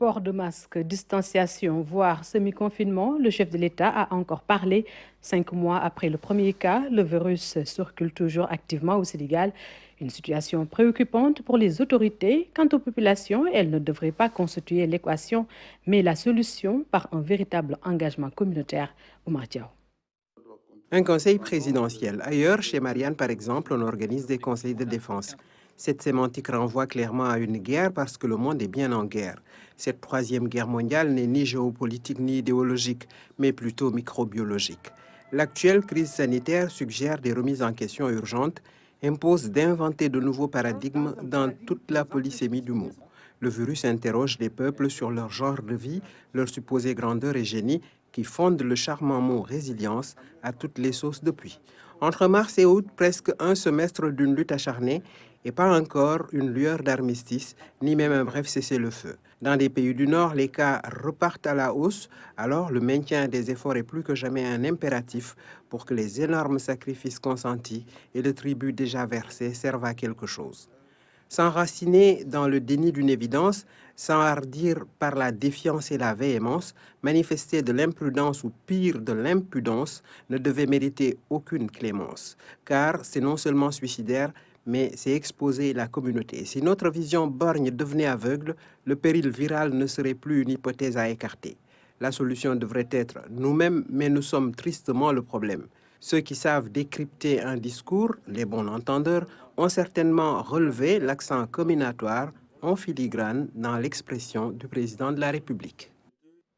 Port de masque, distanciation, voire semi-confinement, le chef de l'État a encore parlé. 5 mois après le premier cas, le virus circule toujours activement au Sénégal. Une situation préoccupante pour les autorités. Quant aux populations, elles ne devraient pas constituer l'équation, mais la solution par un véritable engagement communautaire. Oumar Diaw. Un conseil présidentiel. Ailleurs, chez Marianne, par exemple, on organise des conseils de défense. Cette sémantique renvoie clairement à une guerre parce que le monde est bien en guerre. Cette troisième guerre mondiale n'est ni géopolitique ni idéologique, mais plutôt microbiologique. L'actuelle crise sanitaire suggère des remises en question urgentes, impose d'inventer de nouveaux paradigmes dans toute la polysémie du mot. Le virus interroge les peuples sur leur genre de vie, leur supposée grandeur et génie, qui fondent le charmant mot résilience à toutes les sauces depuis. Entre mars et août, presque un semestre d'une lutte acharnée et pas encore une lueur d'armistice, ni même un bref cessez-le-feu. Dans les pays du Nord, les cas repartent à la hausse, alors le maintien des efforts est plus que jamais un impératif pour que les énormes sacrifices consentis et le tribut déjà versé servent à quelque chose. S'enraciner dans le déni d'une évidence, s'enhardir par la défiance et la véhémence, manifester de l'imprudence ou pire de l'impudence ne devait mériter aucune clémence, car c'est non seulement suicidaire, mais c'est exposer la communauté. Si notre vision borgne devenait aveugle, le péril viral ne serait plus une hypothèse à écarter. La solution devrait être nous-mêmes, mais nous sommes tristement le problème. Ceux qui savent décrypter un discours, les bons entendeurs, ont certainement relevé l'accent combinatoire en filigrane dans l'expression du président de la République.